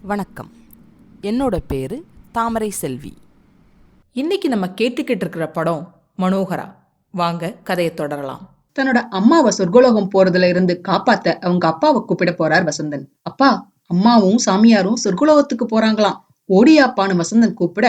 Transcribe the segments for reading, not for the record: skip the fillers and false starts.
வணக்கம். என்னோட பேரு தாமரை செல்வி. இன்னைக்கு நம்ம கேட்டுக்கிட்டு இருக்கிற படம் மனோகரா. வாங்க கதையை தொடரலாம். தன்னோட அம்மாவை சொர்க்கலோகம் போறதுல இருந்து காப்பாத்த அவங்க அப்பாவை கூப்பிட போறார் வசந்தன். அப்பா, அம்மாவும் சாமியாரும் சொர்க்கலோகத்துக்கு போறாங்களாம், ஓடியாப்பான்னு வசந்தன் கூப்பிட,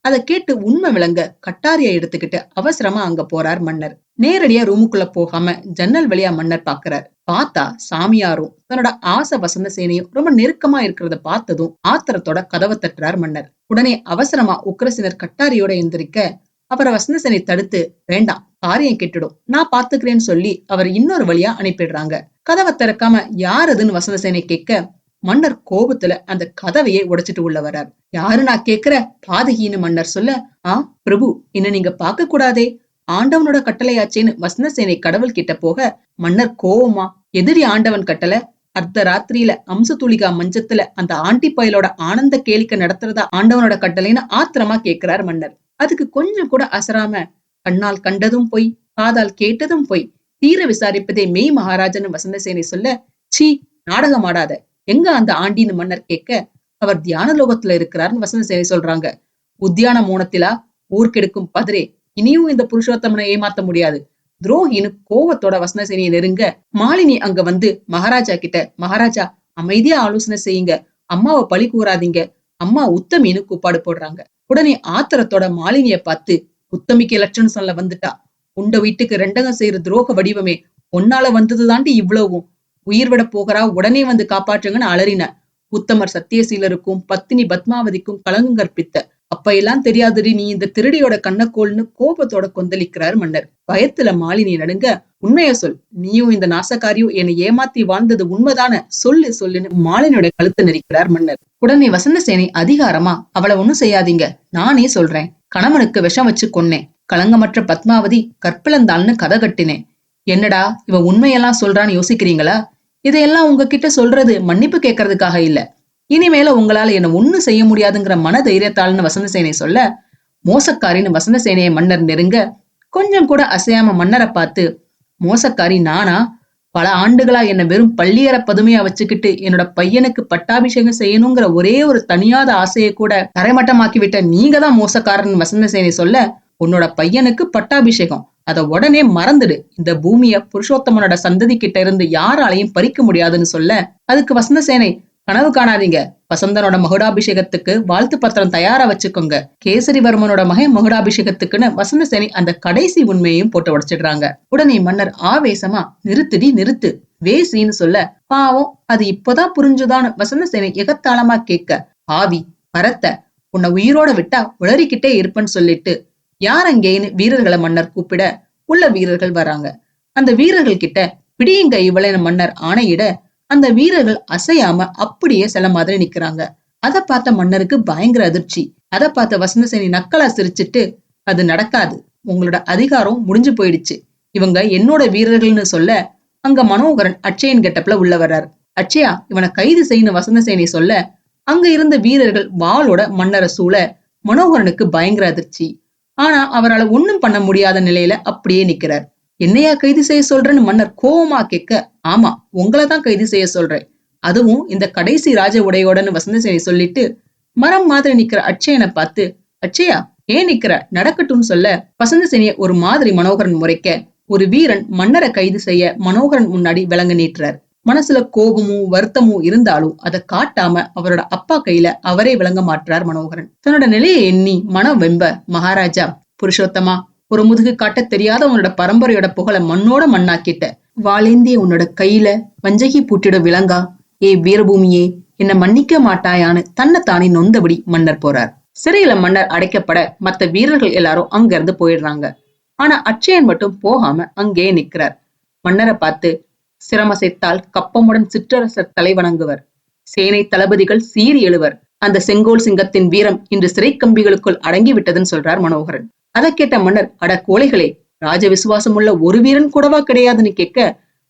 அதை கேட்டு உண்மை விளங்க கட்டாரிய எடுத்துக்கிட்டு அவசரமா அங்க போறார் மன்னர். நேரடியா ரூமுக்குள்ள போகாம ஜன்னல் வழியா மன்னர் பாக்குறார். பார்த்தா சாமியாரும் தன்னோட ஆசை வசந்த சேனையும் ரொம்ப நெருக்கமா இருக்கிறத பார்த்ததும் ஆத்திரத்தோட கதவை தட்டுறார் மன்னர். உடனே அவசரமா உக்கிரசினர் கட்டாரியோட எந்திரிக்க அவரை வசந்தசேனை தடுத்து, வேண்டாம், காரியம் கெட்டுடும், நான் பாத்துக்கிறேன்னு சொல்லி அவர் இன்னொரு வழியா அனுப்பிடுறாங்க. கதவை திறக்காம யாருதுன்னு வசந்தசேனை கேட்க, மன்னர் கோபத்துல அந்த கதவையே உடைச்சிட்டு உள்ள வர்றார். யாரு நான் கேக்குற, பாதகின்னு மன்னர் சொல்ல, பிரபு, என்ன நீங்க பாக்க கூடாதே, ஆண்டவனோட கட்டளையாச்சேன்னு வசந்தசேனை கடவுள் கிட்ட போக, மன்னர் கோவமா, எதிரி ஆண்டவன் கட்டளை, அர்த்த ராத்திரியில அம்சத்துளிகா மஞ்சத்துல அந்த ஆண்டி பயலோட ஆனந்த கேளிக்க நடத்துறதா ஆண்டவனோட கட்டளைன்னு ஆத்திரமா கேக்குறார் மன்னர். அதுக்கு கொஞ்சம் கூட அசராம, கண்ணால் கண்டதும் பொய், காதால் கேட்டதும் பொய், தீர விசாரிப்பதே மெய் மகாராஜன் வசந்தசேனை சொல்ல, சீ, நாடகம் ஆடாத, எங்க அந்த ஆண்டின்னு மன்னர் கேட்க, அவர் தியான லோகத்துல இருக்கிறார்னு வசந்தசேனை சொல்றாங்க. உத்தியான மோனத்திலா, ஊர்க்கெடுக்கும் பதரே, இனியும் இந்த புருஷோத்தமனை ஏமாத்த முடியாது, துரோகின்னு கோவத்தோட வசந்தசேனையை நெருங்க, மாலினி அங்க வந்து மகாராஜா கிட்ட, மகாராஜா அமைதியா ஆலோசனை செய்யுங்க, அம்மாவை பழி கூறாதீங்க, அம்மா உத்தமின்னு கூப்பாடு போடுறாங்க. உடனே ஆத்திரத்தோட மாலினிய பார்த்து, உத்தமிக்கு லட்சணம் சொல்ல வந்துட்டா, உண்ட வீட்டுக்கு ரெண்டகம் செய்யற துரோக வடிவமே, ஒன்னால வந்தது தாண்டி இவ்வளவும், உயிர் விட போகிறா, உடனே வந்து காப்பாற்றுங்கன்னு அலறின. உத்தமர் சத்தியசீலருக்கும் பத்தினி பத்மாவதிக்கும் களங்கம் கற்பித்த, அப்ப எல்லாம் தெரியாதுடி நீ இந்த திருடியோட கண்ணக்கோள்னு கோபத்தோட கொந்தளிக்கிறார் மன்னர். பயத்துல மாலினி நடுங்க, உண்மைய சொல், நீயும் இந்த நாசக்காரியும் என்னை ஏமாத்தி வாழ்ந்தது உண்மைதான, சொல்லு சொல்லுன்னு மாலினியோட கழுத்து நெரிக்கிறார் மன்னர். உடனே வசந்தசேனை அதிகாரமா, அவளை ஒண்ணும் செய்யாதீங்க, நானே சொல்றேன், கணவனுக்கு விஷம் வச்சு கொன்னேன், களங்கமற்ற பத்மாவதி கற்பிழந்தாள்னு கதை கட்டினேன். என்னடா இவ உண்மையெல்லாம் சொல்றான்னு யோசிக்கிறீங்களா? இதையெல்லாம் உங்ககிட்ட சொல்றது மன்னிப்பு கேட்கறதுக்காக இல்ல, இனிமேல உங்களால என்ன ஒண்ணும் செய்ய முடியாதுங்கிற மன தைரியத்தாள்னு வசந்தசேனை சொல்ல, மோசக்காரின்னு வசந்தசேனையை மன்னர் நெருங்க, கொஞ்சம் கூட அசையாம மன்னரை பார்த்து, மோசக்காரி நானா? பல ஆண்டுகளா என்ன வெறும் பள்ளியற பதுமையா வச்சுக்கிட்டு என்னோட பையனுக்கு பட்டாபிஷேகம் செய்யணுங்கிற ஒரே ஒரு தனியாத ஆசையை கூட தரைமட்டமாக்கி விட்ட நீங்க தான் மோசக்காரன் வசந்தசேனை சொல்ல, உன்னோட பையனுக்கு பட்டாபிஷேகம், அத உடனே மறந்துடு, இந்த பூமிய புருஷோத்தமனோட சந்ததி கிட்ட இருந்து யாராலையும் பறிக்க முடியாதுன்னு சொல்ல, அதுக்கு வசந்தசேனை, கனவு காணாதீங்க, வசந்தனோட மகுடாபிஷேகத்துக்கு வாழ்த்து பத்திரம் தயாரா வச்சுக்கோங்க, கேசரிவர்மனோட மகன் மகுடாபிஷேகத்துக்குன்னு வசந்தசேனை அந்த கடைசி உண்மையையும் போட்டு உடைச்சிடுறாங்க. உடனே மன்னர் ஆவேசமா, நிறுத்துடி நிறுத்து, வேசின்னு சொல்ல, பாவம் அது இப்பதான் புரிஞ்சுதான்னு வசந்தசேனை எகத்தாளமா கேட்க, ஆவி பரத்த, உன்னை உயிரோட விட்டா உளறிக்கிட்டே இருப்பேன்னு சொல்லிட்டு, யார் அங்கேன்னு வீரர்களை மன்னர் கூப்பிட, உள்ள வீரர்கள் வராங்க. அந்த வீரர்கள் கிட்ட பிடியுங்க இவளை மன்னர் ஆணையிட, அந்த வீரர்கள் அசையாம அப்படியே சில மாதிரி நிக்கிறாங்க. அதை பார்த்த மன்னருக்கு பயங்கர அதிர்ச்சி. அதை பார்த்த வசந்தசேனை நக்கலா சிரிச்சிட்டு, அது நடக்காது, உங்களோட அதிகாரம் முடிஞ்சு போயிடுச்சு, இவங்க என்னோட வீரர்கள்னு சொல்ல, அங்க மனோகரன் அட்சயன் கெட்டப்ல உள்ள வர்றார். அட்சயா, இவனை கைது செய்யணும் வசந்தசேனை சொல்ல, அங்க இருந்த வீரர்கள் வாளோட மன்னரை சூழ, மனோகரனுக்கு பயங்கர அதிர்ச்சி. ஆனா அவரால் ஒண்ணும் பண்ண முடியாத நிலையில அப்படியே நிக்கிறார். என்னையா கைது செய்ய சொல்றேன்னு மன்னர் கோவமா கேட்க, ஆமா, உங்களைதான் கைது செய்ய சொல்றேன், அதுவும் இந்த கடைசி ராஜ உடையோடன்னு வசந்தசேனை சொல்லிட்டு மரம் மாதிரி நிக்கிற அட்சயனை பார்த்து, அட்சயா ஏன் நிக்கிற, நடக்கட்டும்னு சொல்ல, வசந்தசேனைய ஒரு மாதிரி மனோகரன் முறைக்க, ஒரு வீரன் மன்னரை கைது செய்ய மனோகரன் முன்னாடி விலங்கு நீட்டுறார். மனசுல கோபமும் வருத்தமும் இருந்தாலும் அதை காட்டாம அவரோட அப்பா கையில அவரே விளங்க மாற்றார் மனோகரன். தன்னோட நிலையை எண்ணி மனம் வெம்ப, மகாராஜா, புருஷோத்தமா, ஒரு முதுகு காட்ட தெரியாத உன்னோட பரம்பரையோட புகழ மண்ணோட மண்ணாக்கிட்ட, வாளேந்திய உன்னோட கையில வஞ்சகி பூட்டிட விளங்கா, ஏ வீரபூமியே, என்ன மன்னிக்க மாட்டாயான்னு தன்னைத்தானே நொந்தபடி மன்னர் போறார். சிறையில மன்னர் அடைக்கப்பட மத்த வீரர்கள் எல்லாரும் அங்க இருந்து போயிடுறாங்க. ஆனா அட்சயன் மட்டும் போகாம அங்கே நிக்கிறார். மன்னரை பார்த்து, சிரமசைத்தால் கப்பமுடன் சிற்றரசர் தலை வணங்குவர், சேனை தளபதிகள் சீறி எழுவர், அந்த செங்கோல் சிங்கத்தின் வீரம் இன்று சிறை கம்பிகளுக்குள் அடங்கி விட்டதுன்னு சொல்றார் மனோகரன். அதை கேட்ட மன்னர், அட கோழைகளே, ராஜ விசுவாசம் உள்ள ஒரு வீரன் கூடவா கிடையாதுன்னு கேட்க,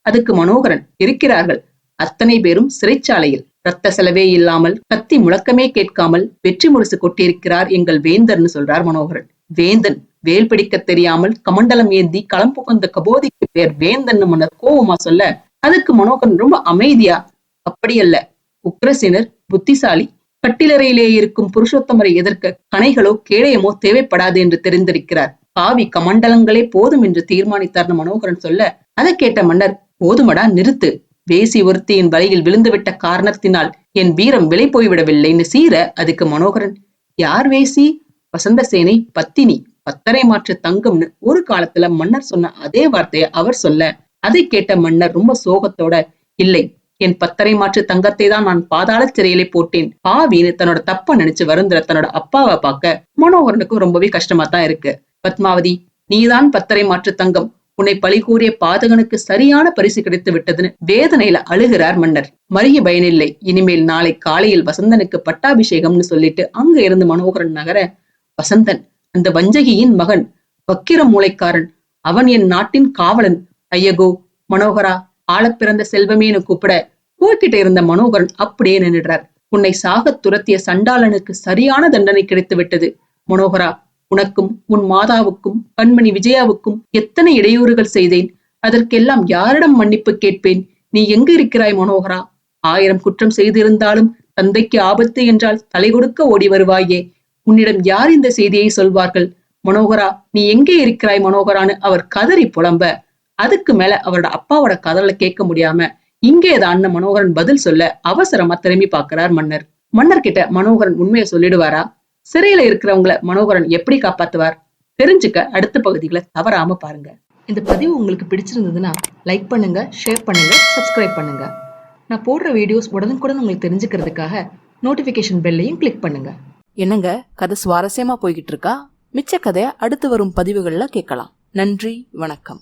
அதுக்கு மனோகரன், இருக்கிறார்கள், அத்தனை பேரும் சிறைச்சாலையில், ரத்த செலவே இல்லாமல் கத்தி முழக்கமே கேட்காமல் வெற்றி முரசு கொட்டியிருக்கிறார் எங்கள் வேந்தர்னு சொல்றார் மனோகரன். வேந்தன், வேல் பிடிக்க தெரியாமல் கமண்டலம் ஏந்தி களம் புகுந்த கபோதிக்கு பேர் வேந்தன் மன்னர் கோவமா சொல்ல, அதுக்கு மனோகரன் ரொம்ப அமைதியா, அப்படியல்ல, உக்ரசேனர் புத்திசாலி, கட்டிலறையிலே இருக்கும் புருஷோத்தமரை எதிர்க்க கணைகளோ கேடயமோ தேவைப்படாது என்று தெரிந்திருக்கிறார். பாவி கமண்டலங்களே போதும் என்று தீர்மானித்தார் மனோகரன் சொல்ல, அதை கேட்ட மன்னர், போதுமடா நிறுத்து. வேசி ஒருத்தியின் வலையில் விழுந்துவிட்ட காரணத்தினால் என் வீரம் விலை போய்விடவில்லைன்னு சீர, அதுக்கு மனோகரன், யார் வேசி? வசந்தசேனை பத்தினி, 10.5 மாற்று தங்கம்னு ஒரு காலத்துல மன்னர் சொன்ன அதே வார்த்தையை அவர் சொல்ல, அதை கேட்ட மன்னர் ரொம்ப சோகத்தோட, இல்லை, என் 10.5 மாற்று தங்கத்தை தான் நான் பாதாள சிறையிலே போட்டேன் பாவின்னு தன்னோட தப்ப நினைச்சு வருந்துற தன்னோட அப்பாவை பார்க்க மனோகரனுக்கும் ரொம்பவே கஷ்டமா தான் இருக்கு. பத்மாவதி, நீதான் 10.5 மாற்று தங்கம், உன்னை பழி கூறிய பாதகனுக்கு சரியான பரிசு கிடைத்து விட்டதுன்னு வேதனையில அழுகிறார் மன்னர். மறிய பயனில்லை, இனிமேல் நாளை காலையில் வசந்தனுக்கு பட்டாபிஷேகம்னு சொல்லிட்டு அங்க இருந்து மனோகரன் நகர, வசந்தன் அந்த வஞ்சகியின் மகன், வக்கிர மூளைக்காரன், அவன் என் நாட்டின் காவலன். ஐயகோ மனோகரா, ஆளப் பிறந்த செல்வமேனு கூப்பிட போய்கிட்ட இருந்த மனோகரன் அப்படியே நின்றுறார். உன்னை சாகத் துரத்திய சண்டாளனுக்கு சரியான தண்டனை கிடைத்து விட்டது. மனோகரா, உனக்கும் உன் மாதாவுக்கும் கண்மணி விஜயாவுக்கும் எத்தனை இடையூறுகள் செய்தேன். அதற்கெல்லாம் யாரிடம் மன்னிப்பு கேட்பேன்? நீ எங்கு இருக்கிறாய் மனோகரா? 1000 குற்றம் செய்திருந்தாலும் தந்தைக்கு ஆபத்து என்றால் தலை கொடுக்க ஓடி வருவாயே. உன்னிடம் யார் இந்த செய்தியை சொல்வார்கள்? மனோகரா, நீ எங்கே இருக்கிறாய் மனோகரான்னு அவர் கதறி புலம்ப, அதுக்கு மேல அவரோட அப்பாவோட கதறலை கேட்க முடியாம இங்கேதான் மனோகரன் பதில் சொல்ல அவசரமா திரும்பி பார்க்கிறார் மன்னர். மன்னர் கிட்ட மனோகரன் உண்மையை சொல்லிடுவாரா? சிறையில இருக்கிறவங்களை மனோகரன் எப்படி காப்பாத்துவார்? தெரிஞ்சுக்க அடுத்த பகுதிகளை தவறாம பாருங்க. இந்த பதிவு உங்களுக்கு பிடிச்சிருந்ததுன்னா லைக் பண்ணுங்க, ஷேர் பண்ணுங்க, சப்ஸ்கிரைப் பண்ணுங்க. நான் போடுற வீடியோஸ் உடனுக்குடன் உங்களுக்கு தெரிஞ்சுக்கிறதுக்காக நோட்டிபிகேஷன் பெல்லையும் கிளிக் பண்ணுங்க. என்னங்க, கதை சுவாரஸ்யமா போய்கிட்டு இருக்கா? மிச்ச கதையை அடுத்து வரும் பதிவுகள்ல கேட்கலாம். நன்றி, வணக்கம்.